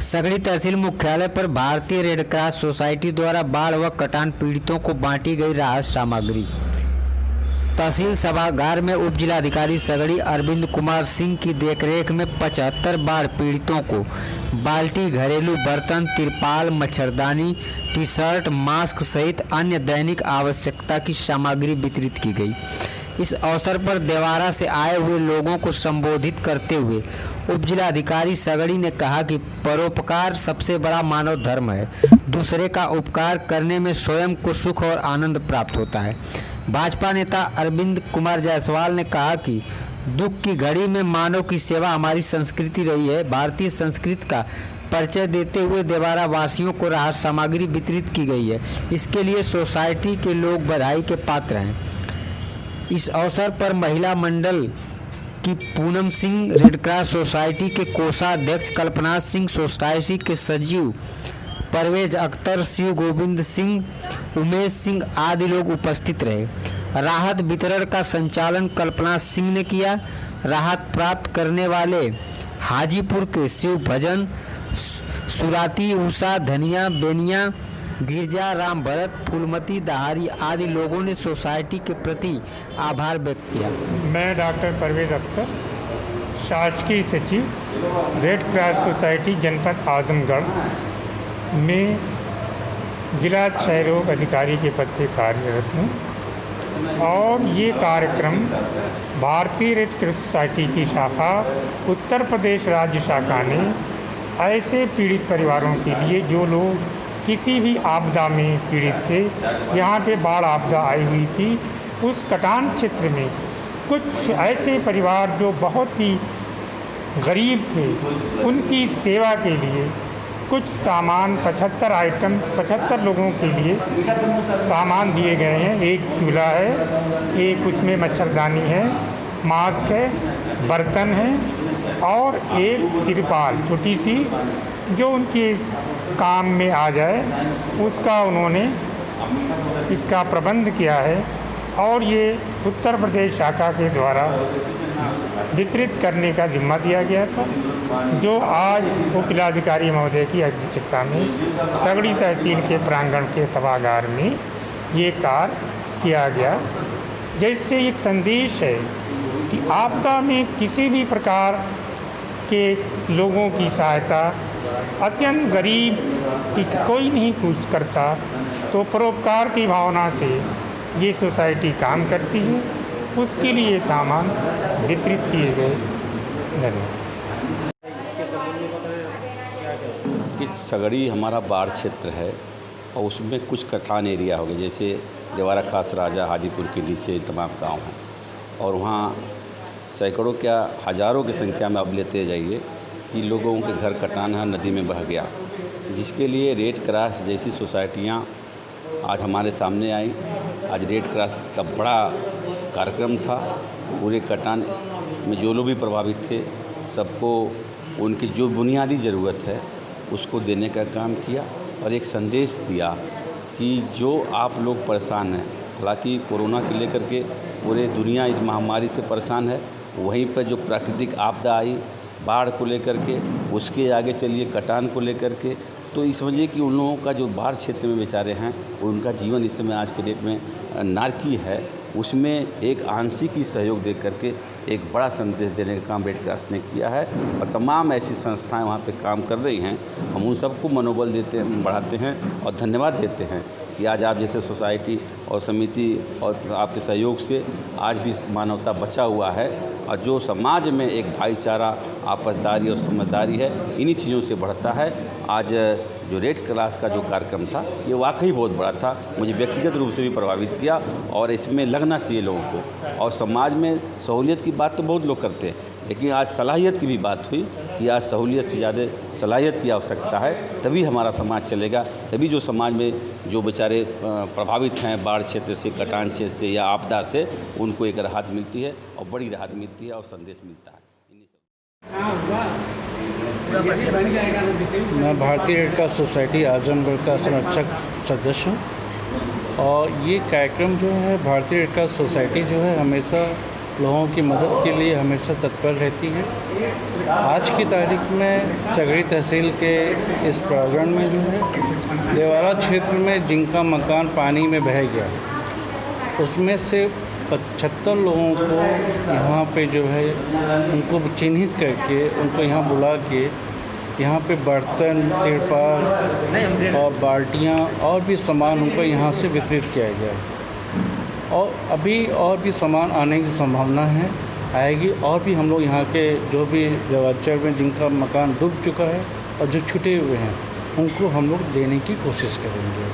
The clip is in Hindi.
सगड़ी तहसील मुख्यालय पर भारतीय रेड क्रॉस सोसाइटी द्वारा बाढ़ व कटान पीड़ितों को बांटी गई राहत सामग्री। तहसील सभागार में उप जिलाधिकारी सगड़ी अरविंद कुमार सिंह की देखरेख में 75 बाढ़ पीड़ितों को बाल्टी, घरेलू बर्तन, तिरपाल, मच्छरदानी, टी शर्ट, मास्क सहित अन्य दैनिक आवश्यकता की सामग्री वितरित की गई। इस अवसर पर देवारा से आए हुए लोगों को संबोधित करते हुए उप जिलाधिकारी सगड़ी ने कहा कि परोपकार सबसे बड़ा मानव धर्म है। दूसरे का उपकार करने में स्वयं को सुख और आनंद प्राप्त होता है। भाजपा नेता अरविंद कुमार जायसवाल ने कहा कि दुख की घड़ी में मानव की सेवा हमारी संस्कृति रही है। भारतीय संस्कृति का परिचय देते हुए देवारा वासियों को राहत सामग्री वितरित की गई है। इसके लिए सोसाइटी के लोग बधाई के पात्र हैं। इस अवसर पर महिला मंडल की Poonam Singh, red cross society के कोषाध्यक्ष कल्पना सिंह, सोसाइटी के सचिव परवेज अख्तर, शिव गोविंद सिंह, उमेश सिंह आदि लोग उपस्थित रहे। राहत वितरण का संचालन कल्पना सिंह ने किया। राहत प्राप्त करने वाले हाजीपुर के शिव भजन, सुराती, उषा, धनिया, बेनिया, गिरजा, राम भरत, फूलमती, दहारी आदि लोगों ने सोसाइटी के प्रति आभार व्यक्त किया। मैं डॉक्टर परवेज अख्तर, शासकीय सचिव, रेड क्रॉस सोसाइटी जनपद आजमगढ़ में जिला क्षय रोग अधिकारी के पद पर कार्यरत हूँ और ये कार्यक्रम भारतीय रेड क्रॉस सोसाइटी की शाखा उत्तर प्रदेश राज्य शाखा ने ऐसे पीड़ित परिवारों के लिए जो लोग किसी भी आपदा में पीड़ित थे, यहाँ पे बाढ़ आपदा आई हुई थी, उस कटान क्षेत्र में कुछ ऐसे परिवार जो बहुत ही गरीब थे, उनकी सेवा के लिए कुछ सामान 75 आइटम 75 लोगों के लिए सामान दिए गए हैं। एक चूल्हा है, एक उसमें मच्छरदानी है, मास्क है, बर्तन है और एक तिरपाल छोटी सी जो उनके काम में आ जाए, उसका उन्होंने इसका प्रबंध किया है और ये उत्तर प्रदेश शाखा के द्वारा वितरित करने का जिम्मा दिया गया था, जो आज उप जिलाधिकारी महोदय की अध्यक्षता में सगड़ी तहसील के प्रांगण के सभागार में ये कार्य किया गया। जैसे एक संदेश है कि आपदा में किसी भी प्रकार के लोगों की सहायता, अत्यंत गरीब की कोई नहीं पूछ करता, तो परोपकार की भावना से ये सोसाइटी काम करती है। उसके लिए सामान वितरित किए गए। धन्यवाद। कि सगड़ी हमारा बाढ़ क्षेत्र है और उसमें कुछ कटान एरिया हो गए, जैसे देवारा खास राजा, हाजीपुर के नीचे तमाम गांव हैं और वहाँ सैकड़ों क्या हज़ारों की संख्या में अब लेते जाइए कि लोगों के घर कटान है, नदी में बह गया, जिसके लिए रेड क्रॉस जैसी सोसाइटियाँ आज हमारे सामने आई। आज रेड क्रॉस का बड़ा कार्यक्रम था। पूरे कटान में जो लोग भी प्रभावित थे, सबको उनकी जो बुनियादी ज़रूरत है उसको देने का काम किया और एक संदेश दिया कि जो आप लोग परेशान हैं, हालांकि कोरोना के लेकर के पूरे दुनिया इस महामारी से परेशान है, वहीं पर जो प्राकृतिक आपदा आई बाढ़ को लेकर के, उसके आगे चलिए कटान को लेकर के, तो इस समझिए कि उन लोगों का जो बाढ़ क्षेत्र में बेचारे हैं, उनका जीवन इस समय आज के डेट में नारकीय है, उसमें एक आंशिक ही सहयोग दे करके एक बड़ा संदेश देने का काम रेड क्रॉस ने किया है और तमाम ऐसी संस्थाएं वहाँ पे काम कर रही हैं। हम उन सबको मनोबल देते हैं, बढ़ाते हैं और धन्यवाद देते हैं कि आज आप जैसे सोसाइटी और समिति और आपके सहयोग से आज भी मानवता बचा हुआ है और जो समाज में एक भाईचारा, आपसदारी और समझदारी है, इन्हीं चीज़ों से बढ़ता है। आज जो रेड क्रॉस का जो कार्यक्रम था, ये वाकई बहुत बड़ा था, मुझे व्यक्तिगत रूप से भी प्रभावित किया और इसमें लगना चाहिए लोगों को। और समाज में सहूलियत की बात तो बहुत लोग करते हैं, लेकिन आज सलाहियत की भी बात हुई कि आज सहूलियत से ज़्यादा सलाहियत की आवश्यकता है, तभी हमारा समाज चलेगा, तभी जो समाज में जो बेचारे प्रभावित हैं बाढ़ क्षेत्र से, कटान क्षेत्र से या आपदा से, उनको एक राहत मिलती है और बड़ी राहत मिलती है और संदेश मिलता है। मैं भारतीय रेड क्रॉस सोसाइटी आजमगढ़ का संरक्षक सदस्य हूँ और ये कार्यक्रम जो है भारतीय रेड क्रॉस सोसाइटी जो है हमेशा लोगों की मदद के लिए हमेशा तत्पर रहती है। आज की तारीख में सगड़ी तहसील के इस प्रांगण में जो है देवारा क्षेत्र में जिनका मकान पानी में बह गया, उसमें से 75 लोगों को यहाँ पे जो है उनको चिन्हित करके उनको यहाँ बुला के यहाँ पे बर्तन, तिरपाल और बाल्टियाँ और भी सामान उनको यहाँ से वितरित किया गया है। और अभी और भी सामान आने की संभावना है, आएगी। और भी हम लोग यहाँ के जो भी देवाचर में जिनका मकान डूब चुका है और जो छूटे हुए हैं उनको हम लोग देने की कोशिश करेंगे।